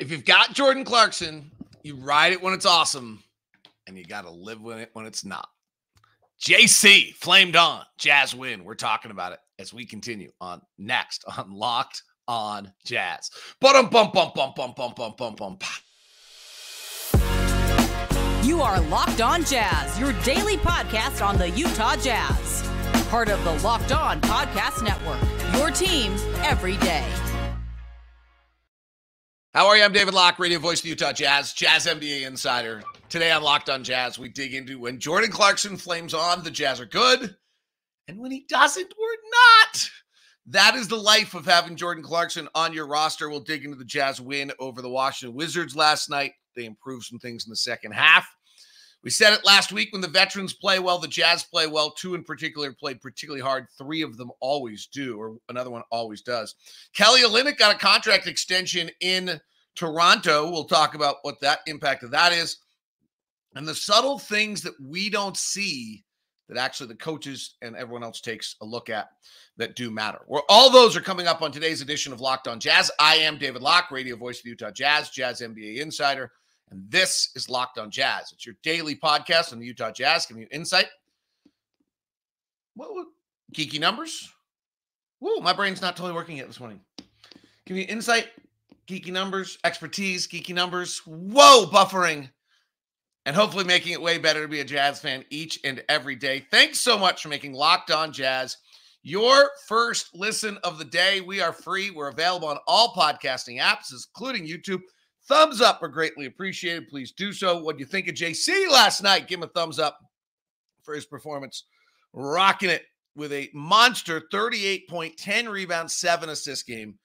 If you've got Jordan Clarkson, you ride it when it's awesome, and you got to live with it when it's not. JC flamed on. Jazz win. We're talking about it as we continue on next on Locked on Jazz. Bum. You are Locked on Jazz, your daily podcast on the Utah Jazz. Part of the Locked On Podcast Network, your team every day. How are you? I'm David Locke, radio voice of the Utah Jazz, Jazz NBA insider. Today on Locked on Jazz, we dig into when Jordan Clarkson flames on, the Jazz are good. And when he doesn't, we're not. That is the life of having Jordan Clarkson on your roster. We'll dig into the Jazz win over the Washington Wizards last night. They improved some things in the second half. We said it last week, when the veterans play well, the Jazz play well. Two in particular played particularly hard. Three of them always do, or another one always does. Kelly Olynyk got a contract extension in Toronto. We'll talk about what that impact of that is. And the subtle things that we don't see that actually the coaches and everyone else takes a look at that do matter. Well, all those are coming up on today's edition of Locked on Jazz. I am David Locke, radio voice of the Utah Jazz, Jazz NBA insider. And this is Locked on Jazz. It's your daily podcast on the Utah Jazz, giving you insight. What geeky numbers? Whoa, my brain's not totally working yet this morning. Give you insight, geeky numbers, expertise, geeky numbers. Whoa, buffering. And hopefully making it way better to be a Jazz fan each and every day. Thanks so much for making Locked on Jazz your first listen of the day. We are free. We're available on all podcasting apps, including YouTube. Thumbs up are greatly appreciated. Please do so. What do you think of JC last night? Give him a thumbs up for his performance. Rocking it with a monster 38 point, 10 rebounds, 7 assist game,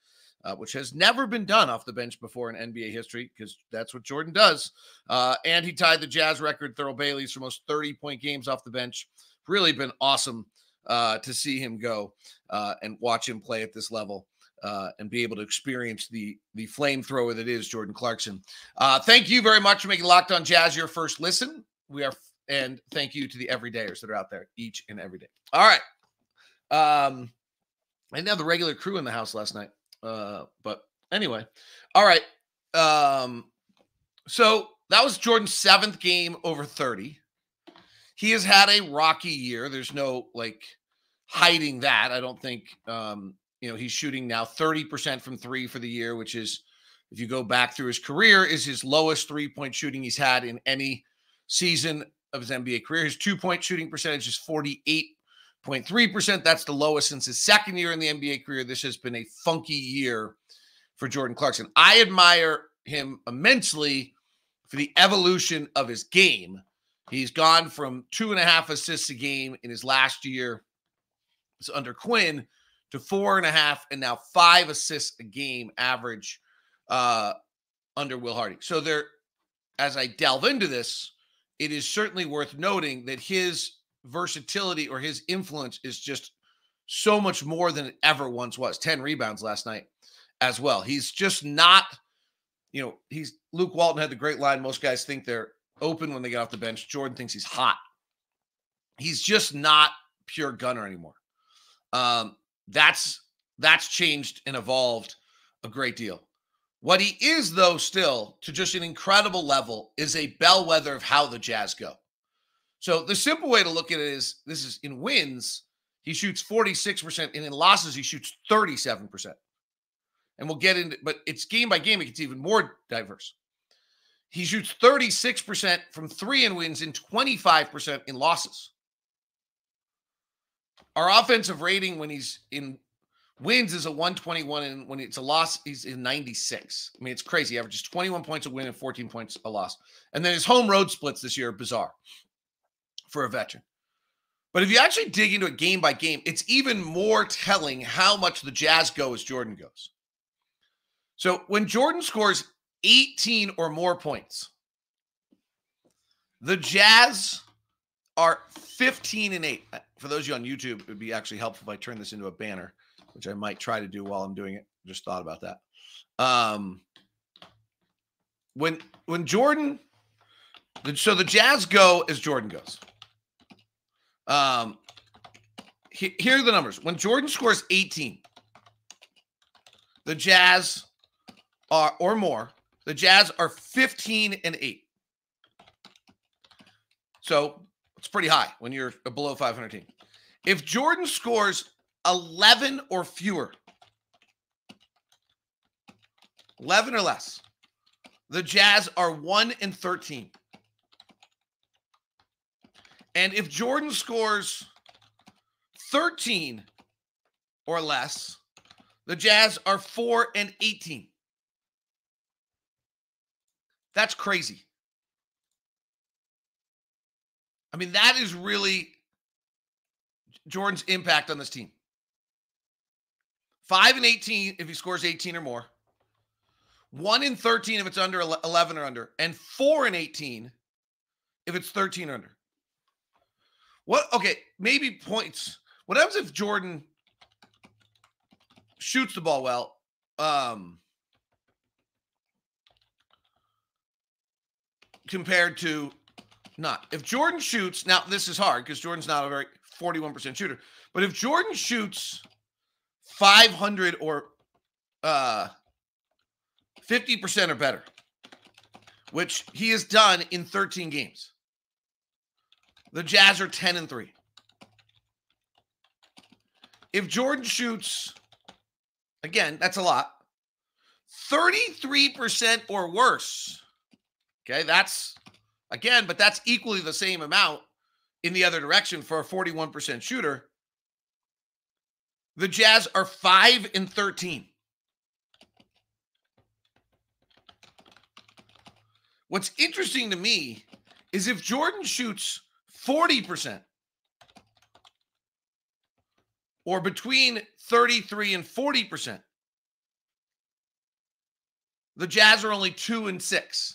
which has never been done off the bench before in NBA history, because that's what Jordan does. And he tied the Jazz record, Thurl Bailey's, for most 30-point games off the bench. Really been awesome to see him go and watch him play at this level. And be able to experience the flamethrower that is Jordan Clarkson. Thank you very much for making Locked on Jazz your first listen. And thank you to the everydayers that are out there each and every day. All right. I didn't have the regular crew in the house last night. But anyway. All right. So that was Jordan's 7th game over 30. He has had a rocky year. There's no hiding that. I don't think he's shooting now 30% from three for the year, which is, if you go back through his career, is his lowest three-point shooting he's had in any season of his NBA career. His two-point shooting percentage is 48.3%. That's the lowest since his second year in the NBA career. This has been a funky year for Jordan Clarkson. I admire him immensely for the evolution of his game. He's gone from 2.5 assists a game in his last year under Quinn to 4.5, and now 5 assists a game average under Will Hardy. So as I delve into this, it is certainly worth noting that his versatility or his influence is just so much more than it ever once was. 10 rebounds last night as well. He's just not, Luke Walton had the great line, most guys think they're open when they get off the bench. Jordan thinks he's hot. He's just not pure gunner anymore. That's changed and evolved a great deal. What he is, though, still to just an incredible level, is a bellwether of how the Jazz go. So the simple way to look at it is, this is in wins, he shoots 46%, and in losses, he shoots 37%. And we'll get into, but it's game by game, it gets even more diverse. He shoots 36% from three in wins and 25% in losses. Our offensive rating when he's in wins is a 121, and when it's a loss, he's in 96. I mean, it's crazy. He averages 21 points a win and 14 points a loss. And then his home road splits this year are bizarre for a veteran. But if you actually dig into it game by game, it's even more telling how much the Jazz go as Jordan goes. So when Jordan scores 18 or more points, the Jazz are 15-8. For those of you on YouTube, it would be actually helpful if I turn this into a banner, which I might try to do while I'm doing it. Just thought about that. When Jordan, so the Jazz go as Jordan goes. Here are the numbers. When Jordan scores 18, the Jazz are or more The Jazz are 15-8. So it's pretty high when you're a below 500 team. If Jordan scores 11 or fewer, 11 or less, the Jazz are 1-13. And if Jordan scores 13 or less, the Jazz are 4-18. That's crazy. I mean, that is really Jordan's impact on this team. 5-18 if he scores 18 or more. 1-13 if it's under 11 or under. And 4-18 if it's 13 or under. What? Okay, maybe points. What happens if Jordan shoots the ball well? Compared to not. If Jordan shoots, now this is hard because Jordan's not a very 41% shooter, but if Jordan shoots 500 or 50% or better, which he has done in 13 games, the Jazz are 10-3. If Jordan shoots, again, that's a lot, 33% or worse, okay, that's, again, but that's equally the same amount in the other direction for a 41% shooter. The Jazz are 5-13. What's interesting to me is if Jordan shoots 40% or between 33 and 40%, the Jazz are only 2-6.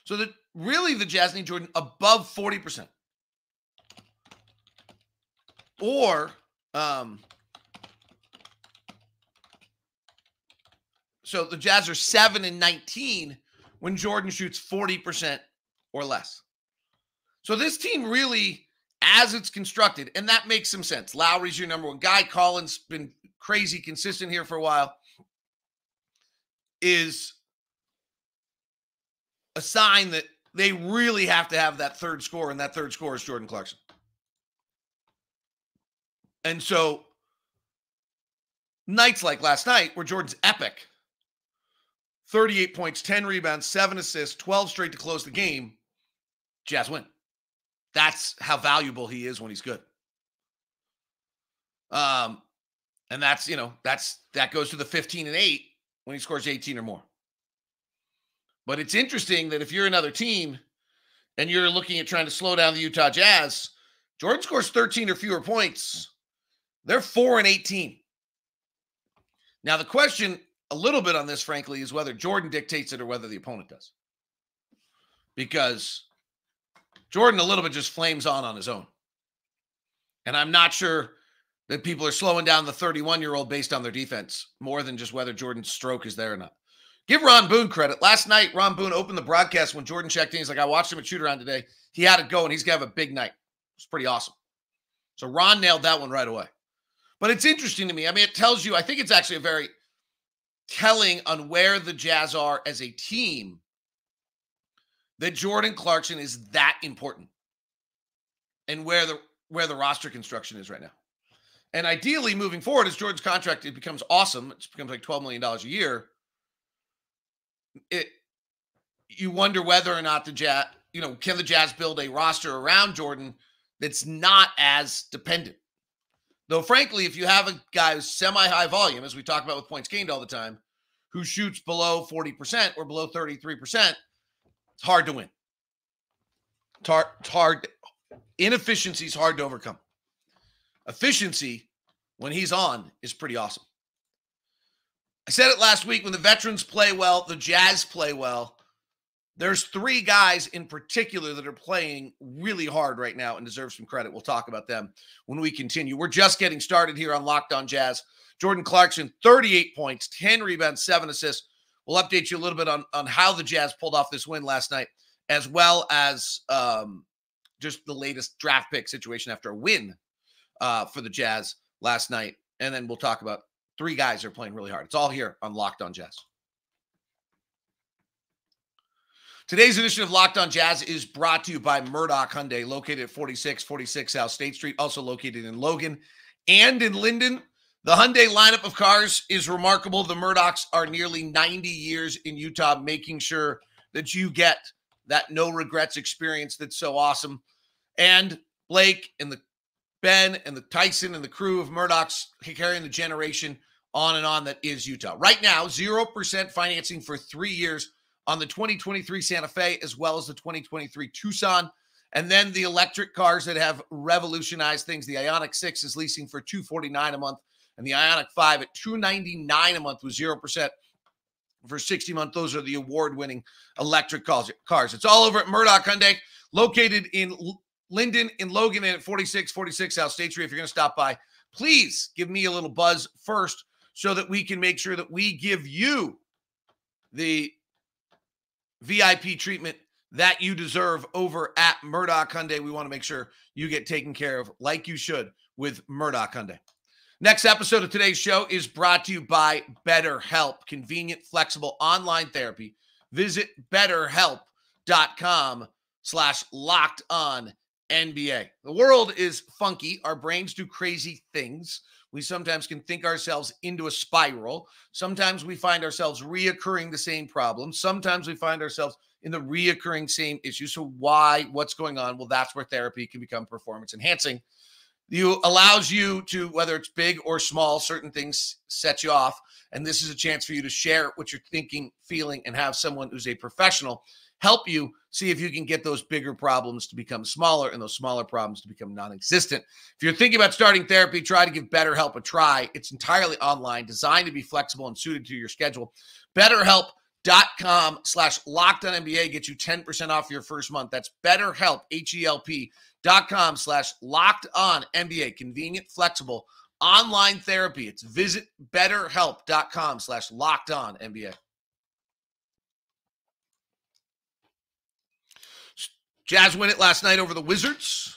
So that really the Jazz need Jordan above 40%. Or, so the Jazz are 7-19 when Jordan shoots 40% or less. So this team really, as it's constructed, and that makes some sense. Lowry's your number one guy. Colin's been crazy consistent here for a while. Is a sign that they really have to have that third scorer, and that third scorer is Jordan Clarkson. And so nights like last night where Jordan's epic, 38 points, 10 rebounds, 7 assists, 12 straight to close the game, Jazz win. That's how valuable he is when he's good. And that's, that goes to the 15-8 when he scores 18 or more. But it's interesting that if you're another team and you're looking at trying to slow down the Utah Jazz, Jordan scores 13 or fewer points. They're 4-18. Now, the question a little bit on this, frankly, is whether Jordan dictates it or whether the opponent does. Because Jordan a little bit just flames on his own. And I'm not sure that people are slowing down the 31-year-old based on their defense more than just whether Jordan's stroke is there or not. Give Ron Boone credit. Last night, Ron Boone opened the broadcast when Jordan checked in. He's like, I watched him at shoot-around today. He had it go, and he's going to have a big night. It's pretty awesome. So Ron nailed that one right away. But it's interesting to me. I mean, it tells you, I think it's actually a very telling on where the Jazz are as a team that Jordan Clarkson is that important and where the roster construction is right now. And ideally, moving forward, as Jordan's contract, it becomes awesome. It becomes like $12 million a year. You wonder whether or not the Jazz, can the Jazz build a roster around Jordan that's not as dependent? Though, frankly, if you have a guy who's semi-high volume, as we talk about with points gained all the time, who shoots below 40% or below 33%, it's hard to win. It's hard. Inefficiency is hard to overcome. Efficiency, when he's on, is pretty awesome. I said it last week, when the veterans play well, the Jazz play well. There's 3 guys in particular that are playing really hard right now and deserve some credit. We'll talk about them when we continue. We're just getting started here on Locked On Jazz. Jordan Clarkson, 38 points, 10 rebounds, 7 assists. We'll update you a little bit on how the Jazz pulled off this win last night, as well as just the latest draft pick situation after a win for the Jazz last night. And then we'll talk about 3 guys that are playing really hard. It's all here on Locked On Jazz. Today's edition of Locked On Jazz is brought to you by Murdoch Hyundai, located at 4646 South State Street, also located in Logan and in Linden. The Hyundai lineup of cars is remarkable. The Murdochs are nearly 90 years in Utah, making sure that you get that no-regrets experience that's so awesome. And Blake and the Ben and the Tyson and the crew of Murdochs carrying the generation on and on that is Utah. Right now, 0% financing for 3 years on the 2023 Santa Fe, as well as the 2023 Tucson. And then the electric cars that have revolutionized things. The Ioniq 6 is leasing for $249 a month, and the Ioniq 5 at $299 a month with 0% for 60 months. Those are the award-winning electric cars. It's all over at Murdoch Hyundai, located in Linden, in Logan, and at 4646 South State Street. If you're going to stop by, please give me a little buzz first so that we can make sure that we give you the VIP treatment that you deserve over at Murdoch Hyundai. We want to make sure you get taken care of like you should with Murdoch Hyundai. Next episode of today's show is brought to you by BetterHelp, convenient, flexible online therapy. Visit BetterHelp.com/LockedOnNBA. The world is funky. Our brains do crazy things. We sometimes can think ourselves into a spiral. Sometimes we find ourselves reoccurring the same problems. Sometimes we find ourselves in the reoccurring same issues. So why? What's going on? Well, that's where therapy can become performance enhancing. It allows you to, whether it's big or small, certain things set you off. And this is a chance for you to share what you're thinking, feeling, and have someone who's a professional help you see if you can get those bigger problems to become smaller and those smaller problems to become non-existent. If you're thinking about starting therapy, try to give BetterHelp a try. It's entirely online, designed to be flexible and suited to your schedule. BetterHelp.com/LockedOnNBA gets you 10% off your first month. That's BetterHelp, HELP.com/LockedOnNBA. Convenient, flexible, online therapy. It's visit BetterHelp.com/LockedOnNBA. Jazz win it last night over the Wizards.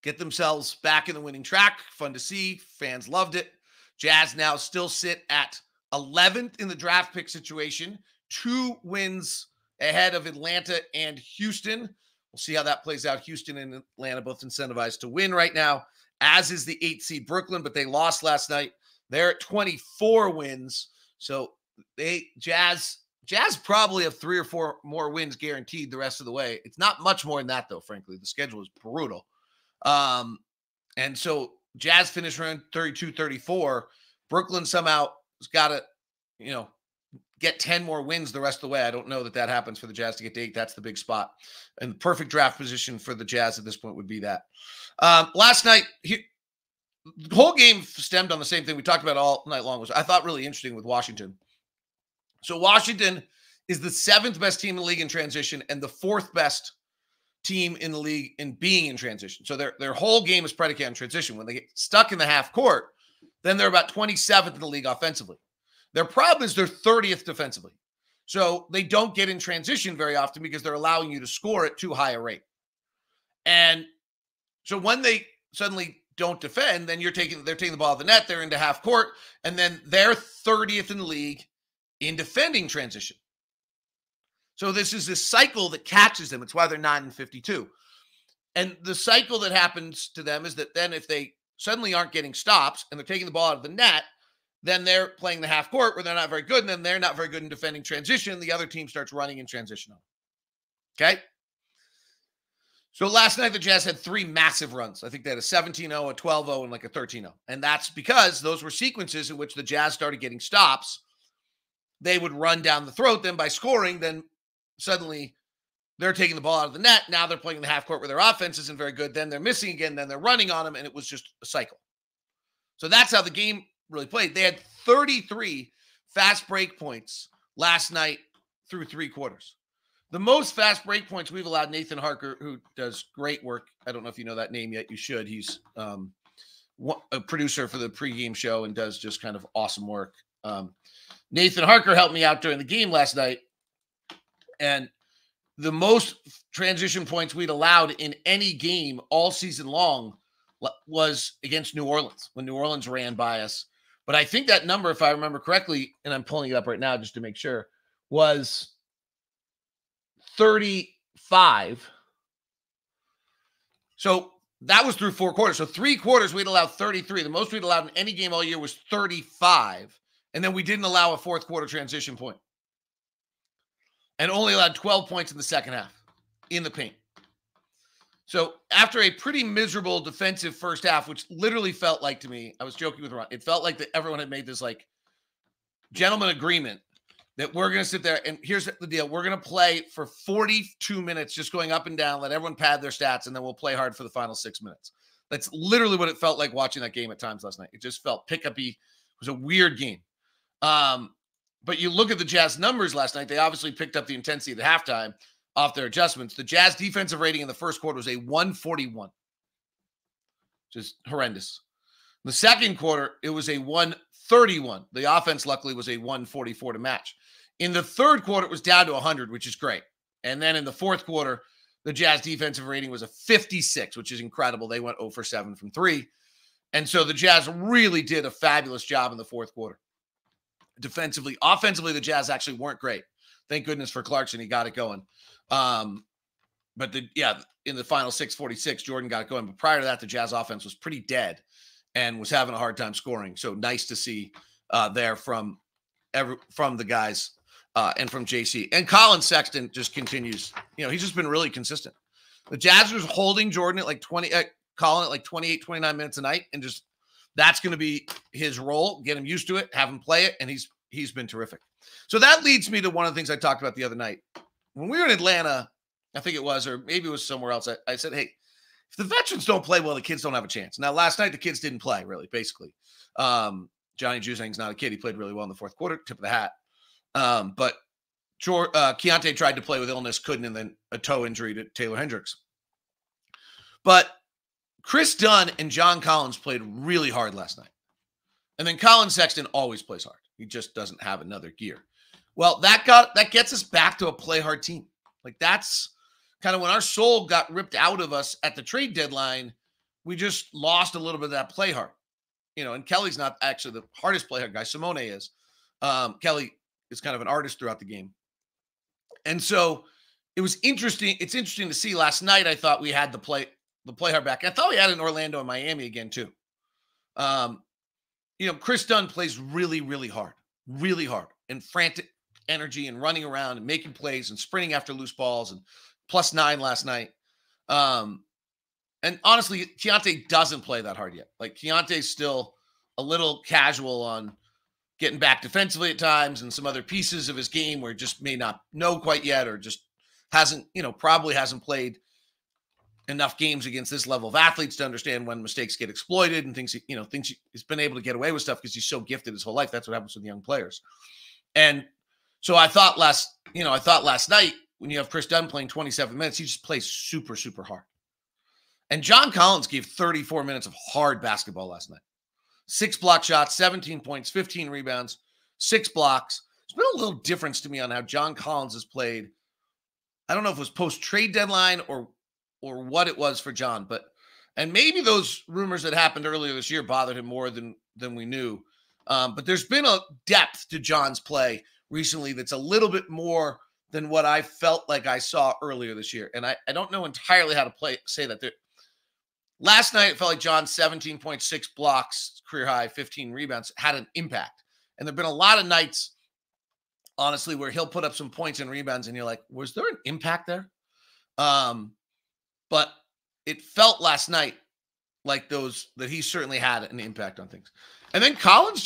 Get themselves back in the winning track. Fun to see. Fans loved it. Jazz now still sit at 11th in the draft pick situation. 2 wins ahead of Atlanta and Houston. We'll see how that plays out. Houston and Atlanta both incentivized to win right now, as is the 8th seed Brooklyn, but they lost last night. They're at 24 wins. So Jazz probably have 3 or 4 more wins guaranteed the rest of the way. It's not much more than that, though, frankly. The schedule is brutal. And so Jazz finished around 32-34. Brooklyn somehow has got to, get 10 more wins the rest of the way. I don't know that happens for the Jazz to get to 8. That's the big spot. And the perfect draft position for the Jazz at this point would be that. Last night, the whole game stemmed on the same thing we talked about all night long, which I thought really interesting with Washington. So Washington is the 7th best team in the league in transition and the 4th best team in the league in being in transition. So their whole game is predicated on transition. When they get stuck in the half court, then they're about 27th in the league offensively. Their problem is they're 30th defensively. So they don't get in transition very often because they're allowing you to score at too high a rate. And so when they suddenly don't defend, then they're taking the ball out of the net, they're into half court, and then they're 30th in the league in defending transition. So this is this cycle that catches them. It's why they're 9-52. And the cycle that happens to them is that then if they suddenly aren't getting stops and they're taking the ball out of the net, then they're playing the half court where they're not very good, and then they're not very good in defending transition. The other team starts running in transition. Okay? So last night the Jazz had 3 massive runs. I think they had a 17-0, a 12-0, and like a 13-0. And that's because those were sequences in which the Jazz started getting stops. They would run down the throat, then by scoring, then suddenly they're taking the ball out of the net. Now they're playing the half court where their offense isn't very good. Then they're missing again. Then they're running on them, and it was just a cycle. So that's how the game really played. They had 33 fast break points last night through 3 quarters. The most fast break points we've allowed Nathan Harker, who does great work. I don't know if you know that name yet. You should. He's a producer for the pregame show and does just kind of awesome work. Nathan Harker helped me out during the game last night. And the most transition points we'd allowed in any game all season long was against New Orleans, when New Orleans ran by us. But I think that number, if I remember correctly, and I'm pulling it up right now just to make sure, was 35. So that was through 4 quarters. So 3 quarters, we'd allowed 33. The most we'd allowed in any game all year was 35. And then we didn't allow a 4th quarter transition point. And only allowed 12 points in the second half in the paint. So after a pretty miserable defensive first half, which literally felt like to me, I was joking with Ron, it felt like that everyone had made this like gentleman agreement that we're going to sit there and here's the deal. We're going to play for 42 minutes, just going up and down, let everyone pad their stats, and then we'll play hard for the final 6 minutes. That's literally what it felt like watching that game at times last night. It just felt pick-up-y. It was a weird game. But you look at the Jazz numbers last night, they obviously picked up the intensity at the halftime off their adjustments. The Jazz defensive rating in the first quarter was a 141. Just horrendous. In the second quarter, it was a 131. The offense, luckily, was a 144 to match. In the third quarter, it was down to 100, which is great. And then in the fourth quarter, the Jazz defensive rating was a 56, which is incredible. They went 0 for 7 from 3. And so the Jazz really did a fabulous job in the fourth quarter. Defensively, offensively, the Jazz actually weren't great. Thank goodness for Clarkson. He got it going. But in the final 6:46, Jordan got it going. But prior to that, the Jazz offense was pretty dead and was having a hard time scoring. So nice to see there from the guys and from JC. And Colin Sexton just continues. He's just been really consistent. The Jazz was holding Jordan at like 20, Colin at like 28, 29 minutes a night, and just that's going to be his role. Get him used to it, have him play it, and he's been terrific. So that leads me to one of the things I talked about the other night. When we were in Atlanta, I think it was, or maybe it was somewhere else, I said, hey, if the veterans don't play well, the kids don't have a chance. Now, last night, the kids didn't play, really, basically. Johnny Juzang's not a kid. He played really well in the fourth quarter, tip of the hat. But Keontae tried to play with illness, couldn't, and then a toe injury to Taylor Hendricks. But Kris Dunn and John Collins played really hard last night. And then Colin Sexton always plays hard. He just doesn't have another gear. Well, that gets us back to a play hard team. Like that's kind of when our soul got ripped out of us at the trade deadline, we just lost a little bit of that play hard. And Kelly's not actually the hardest play hard guy. Simone is. Kelly is kind of an artist throughout the game. And so it was interesting. It's interesting to see last night. I thought we had the play hard back. I thought we had it in Orlando and Miami again too. Kris Dunn plays really, really hard, and frantic energy and running around and making plays and sprinting after loose balls and +9 last night. And honestly, Keontae doesn't play that hard yet. Like Keontae's still a little casual on getting back defensively at times and some other pieces of his game where just may not know quite yet, or just hasn't, probably hasn't played enough games against this level of athletes to understand when mistakes get exploited and things he's been able to get away with stuff because he's so gifted his whole life. That's what happens with young players. And so I thought last night when you have Kris Dunn playing 27 minutes, he just plays super, super hard. And John Collins gave 34 minutes of hard basketball last night. 6 block shots, 17 points, 15 rebounds, 6 blocks. It's been a little difference to me on how John Collins has played. I don't know if it was post-trade deadline or what it was for John, and maybe those rumors that happened earlier this year bothered him more than we knew. But there's been a depth to John's play recently that's a little bit more than what I felt like I saw earlier this year. And I don't know entirely how to say that. Last night, it felt like John's 17.6 blocks, career high, 15 rebounds, had an impact. And there have been a lot of nights, honestly, where he'll put up some points and rebounds, and you're like, was there an impact there? But it felt last night like that he certainly had an impact on things. And then Colin's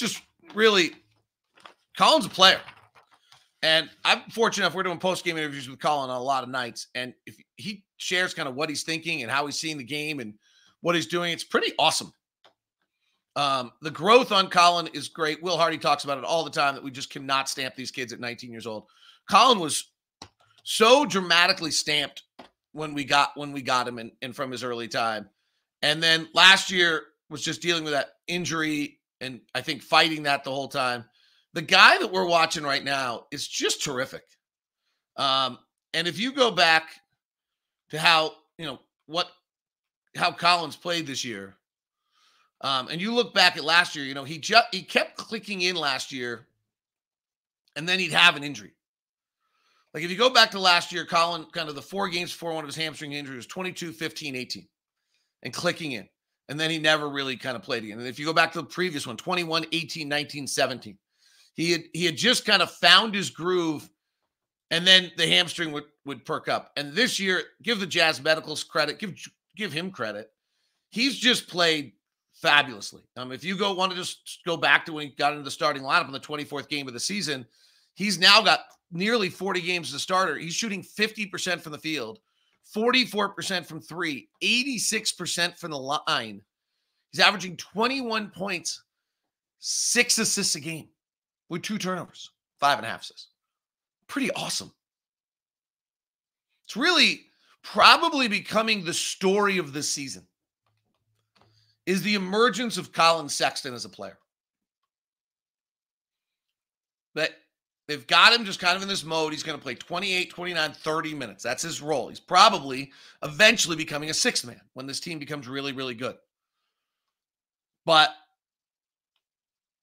a player. And I'm fortunate enough, we're doing post-game interviews with Colin on a lot of nights. And if he shares kind of what he's thinking and how he's seeing the game and what he's doing, it's pretty awesome. The growth on Colin is great. Will Hardy talks about it all the time, that we just cannot stamp these kids at 19 years old. Colin was so dramatically stamped when we got him and from his early time. And then last year was just dealing with that injury and I think fighting that the whole time. The guy that we're watching right now is just terrific. And if you go back to how Collins played this year, and you look back at last year, he kept clicking in last year, and then he'd have an injury. Like if you go back to last year, Colin, kind of the 4 games before one of his hamstring injuries, was 22, 15, 18, and clicking in. And then he never really kind of played again. And if you go back to the previous one, 21, 18, 19, 17, he had just kind of found his groove, and then the hamstring would perk up. And this year, give the Jazz medicals credit, give him credit. He's just played fabulously. If you want to just go back to when he got into the starting lineup in the 24th game of the season, he's now got nearly 40 games as a starter. He's shooting 50% from the field, 44% from 3, 86% from the line. He's averaging 21 points, 6 assists a game with 2 turnovers, 5.5 assists. Pretty awesome. It's really probably becoming the story of this season is the emergence of Colin Sexton as a player. But they've got him just kind of in this mode. He's going to play 28, 29, 30 minutes. That's his role. He's probably eventually becoming a 6th man when this team becomes really, really good. But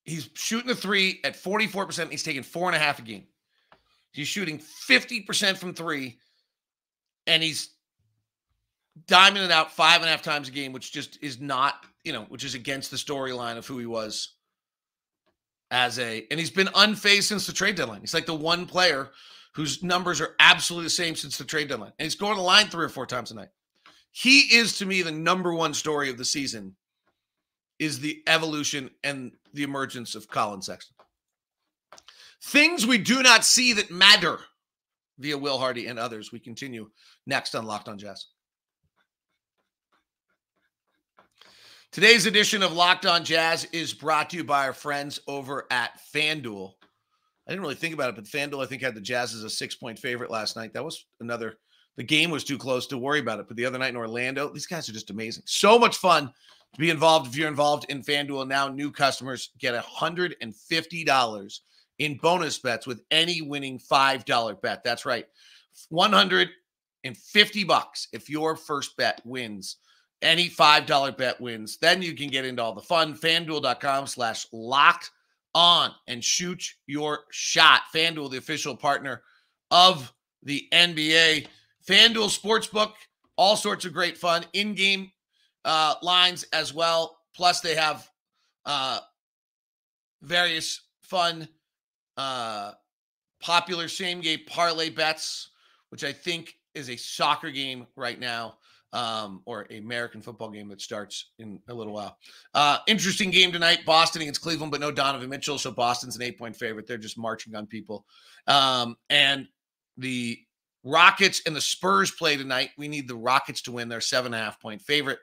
he's shooting the 3 at 44%. He's taking 4.5 a game. He's shooting 50% from 3, and he's diming it out 5.5 times a game, which just is not, which is against the storyline of who he was and he's been unfazed since the trade deadline. He's like the one player whose numbers are absolutely the same since the trade deadline. And he's going to the line 3 or 4 times a night. He is, to me, the number one story of the season is the evolution and the emergence of Colin Sexton. Things we do not see that matter via Will Hardy and others. We continue next on Locked on Jazz. Today's edition of Locked on Jazz is brought to you by our friends over at FanDuel. I didn't really think about it, but FanDuel, I think, had the Jazz as a 6-point favorite last night. That was the game was too close to worry about it. But the other night in Orlando, these guys are just amazing. So much fun to be involved. If you're involved in FanDuel now, new customers get $150 in bonus bets with any winning $5 bet. That's right. $150 if your first bet wins. Any $5 bet wins. Then you can get into all the fun. FanDuel.com/locked on and shoot your shot. FanDuel, the official partner of the NBA. FanDuel Sportsbook, all sorts of great fun. In-game lines as well. Plus, they have various fun, popular same-game parlay bets, which I think is a soccer game right now. Or an American football game that starts in a little while. Interesting game tonight. Boston against Cleveland, but no Donovan Mitchell, so Boston's an 8-point favorite. They're just marching on people. And the Rockets and the Spurs play tonight. We need the Rockets to win. They're 7.5-point favorite.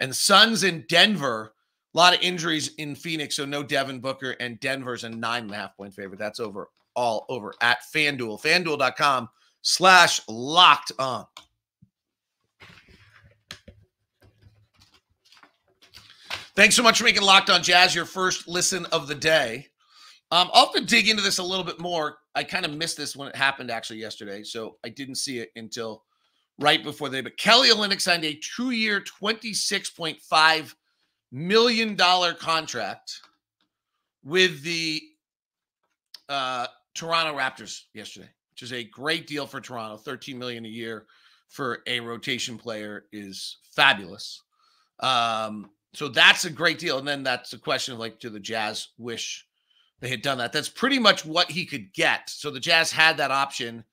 And Suns in Denver. A lot of injuries in Phoenix, so no Devin Booker, and Denver's a 9.5-point favorite. That's all over at FanDuel. FanDuel.com/locked on. Thanks so much for making Locked on Jazz your first listen of the day. I'll have to dig into this a little bit more. I kind of missed this when it happened actually yesterday, so I didn't see it until right before the day. But Kelly Olynyk signed a 2-year, $26.5 million contract with the Toronto Raptors yesterday, which is a great deal for Toronto. $13 million a year for a rotation player is fabulous. So that's a great deal. And then that's a question of do the Jazz wish they had done that? That's pretty much what he could get. So the Jazz had that option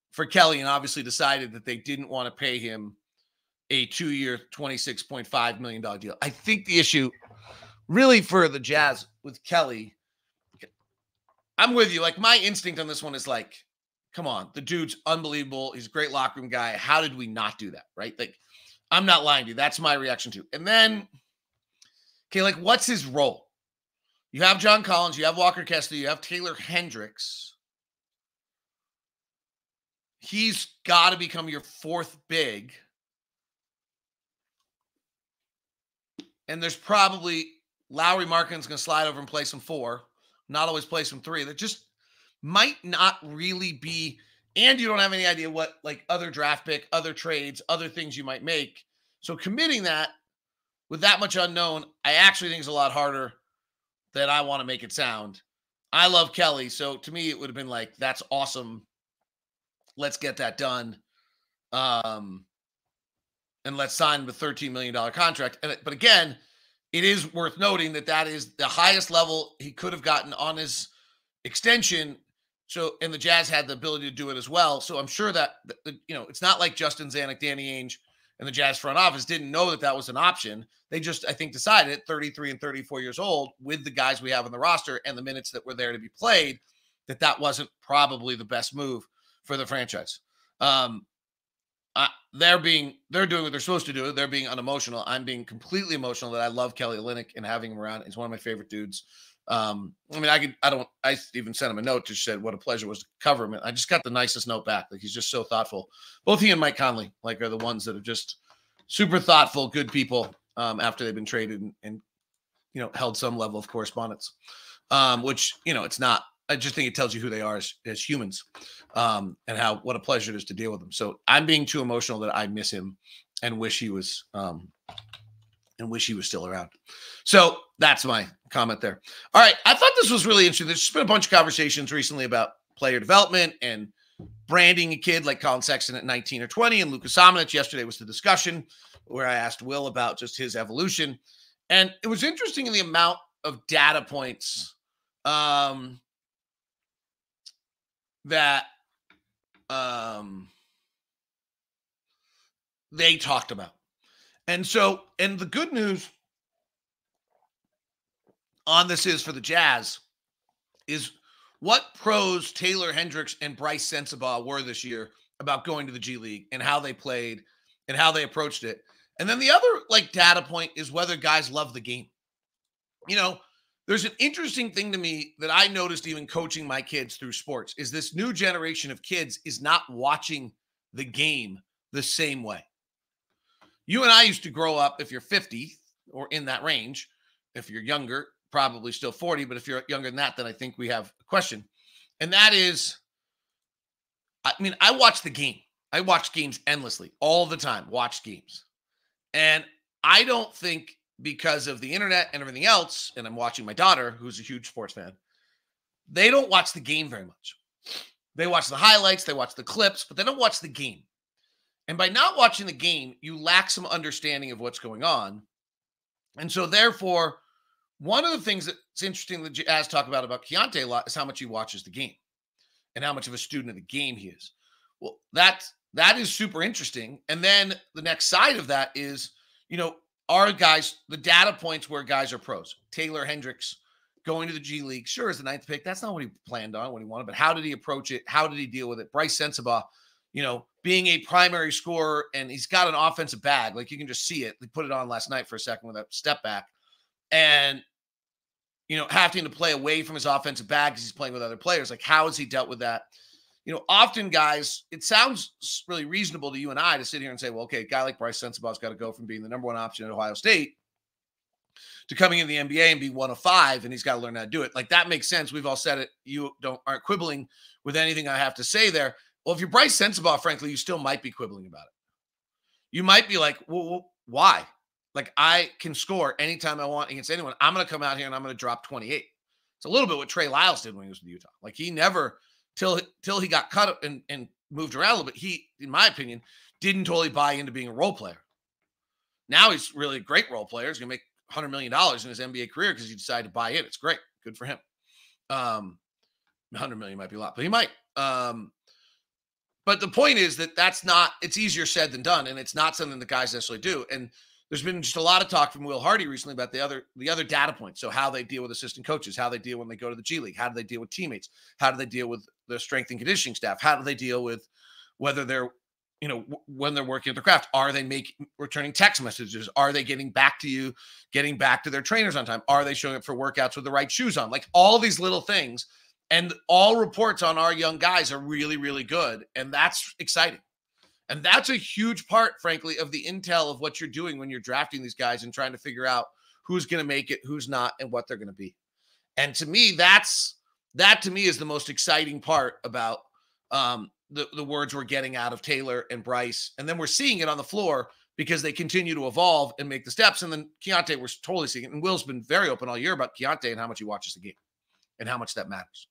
for Kelly and obviously decided that they didn't want to pay him a 2-year, $26.5 million deal. I think the issue really for the Jazz with Kelly, I'm with you. My instinct on this one is come on, the dude's unbelievable. He's a great locker room guy. How did we not do that? Right? I'm not lying to you. That's my reaction too. And then, what's his role? You have John Collins, you have Walker Kessler, you have Taylor Hendricks. He's got to become your 4th big. And there's probably Lauri Markkanen's going to slide over and play some 4, not always play some 3. That just might not really be. And you don't have any idea what other draft pick, other trades, other things you might make. So committing that with that much unknown, I actually think is a lot harder than I want to make it sound. I love Kelly. So to me, it would have been that's awesome. let's get that done. And let's sign the $13 million contract. But again, it is worth noting that that is the highest level he could have gotten on his extension. So, and the Jazz had the ability to do it as well. So I'm sure that, it's not like Justin Zanuck, Danny Ainge, and the Jazz front office didn't know that that was an option. They just, I think, decided at 33 and 34 years old, with the guys we have on the roster and the minutes that were there to be played, that wasn't probably the best move for the franchise. They're doing what they're supposed to do. They're being unemotional. I'm being completely emotional that I love Kelly Olynyk and having him around. He's one of my favorite dudes. I even sent him a note, just said what a pleasure it was to cover him. And I just got the nicest note back. Like, he's just so thoughtful. Both he and Mike Conley, are the ones that are just super thoughtful, good people, after they've been traded and held some level of correspondence, which, it's not. I just think it tells you who they are as humans, and what a pleasure it is to deal with them. So I'm being too emotional that I miss him and wish he was still around. So that's my comment there. All right. I thought this was really interesting. There's just been a bunch of conversations recently about player development and branding a kid like Colin Sexton at 19 or 20, and Lucas Samanic. Yesterday was the discussion where I asked Will about just his evolution. And it was interesting in the amount of data points that they talked about. And the good news on this is for the Jazz is what pros Taylor Hendricks and Bryce Sensabaugh were this year about going to the G League and how they played and how they approached it. And then the other data point is whether guys love the game. There's an interesting thing to me that I noticed even coaching my kids through sports is this new generation of kids is not watching the game the same way. You and I used to grow up, if you're 50 or in that range, if you're younger, probably still 40, but if you're younger than that, then I think we have a question. And that is, I watch the game. I watch games endlessly, all the time, watch games. And I don't think, because of the internet and everything else, and I'm watching my daughter, who's a huge sports fan, they don't watch the game very much. They watch the highlights, they watch the clips, but they don't watch the game. And by not watching the game, you lack some understanding of what's going on. And so therefore, one of the things that's interesting that Jazz talk about Keontae a lot is how much he watches the game and how much of a student of the game he is. Well, that is super interesting. And then the next side of that is, our guys, the data points where guys are pros. Taylor Hendricks going to the G League, sure, as the 9th pick. That's not what he planned on, what he wanted, but how did he approach it? How did he deal with it? Bryce Sensabaugh, being a primary scorer, and he's got an offensive bag. You can just see it. They put it on last night for a second with a step back. And, having to play away from his offensive bag because he's playing with other players. How has he dealt with that? Often guys, it sounds really reasonable to you and I to sit here and say, well, okay, a guy like Bryce Sensabaugh's got to go from being the number one option at Ohio State to coming in the NBA and be 1 of 5, and he's got to learn how to do it. That makes sense. We've all said it. You aren't quibbling with anything I have to say there. Well, if you're Bryce Sensabaugh, frankly, you still might be quibbling about it. You might be like, well, why? I can score anytime I want against anyone. I'm going to come out here and I'm going to drop 28. It's a little bit what Trey Lyles did when he was with Utah. He never, till he got cut and moved around a little bit, he, in my opinion, didn't totally buy into being a role player. Now he's really a great role player. He's going to make $100 million in his NBA career because he decided to buy in. It's great. Good for him. 100 million might be a lot, but he might. But the point is that's not, it's easier said than done. And it's not something the guys necessarily do. And there's been just a lot of talk from Will Hardy recently about the other data points. So how they deal with assistant coaches, how they deal when they go to the G League, how do they deal with teammates, how do they deal with the strength and conditioning staff, how do they deal with whether they're, when they're working at their craft, are they returning text messages? Are they getting back to you, getting back to their trainers on time? Are they showing up for workouts with the right shoes on? All these little things. And all reports on our young guys are really, really good. And that's exciting. And that's a huge part, frankly, of the intel of what you're doing when you're drafting these guys and trying to figure out who's going to make it, who's not, and what they're going to be. And to me, that to me is the most exciting part about the words we're getting out of Taylor and Bryce. And then we're seeing it on the floor because they continue to evolve and make the steps. And then Keontae, we're totally seeing it. And Will's been very open all year about Keontae and how much he watches the game and how much that matters.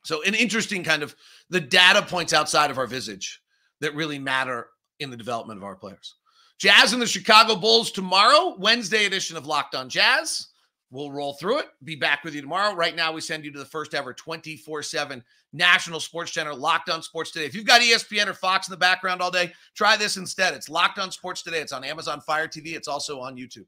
So an interesting kind of the data points outside of our visage that really matter in the development of our players. Jazz and the Chicago Bulls tomorrow, Wednesday edition of Locked On Jazz. We'll roll through it. Be back with you tomorrow. Right now, we send you to the first ever 24/7 national sports channel, Locked On Sports Today. If you've got ESPN or Fox in the background all day, try this instead. It's Locked On Sports Today. It's on Amazon Fire TV. It's also on YouTube.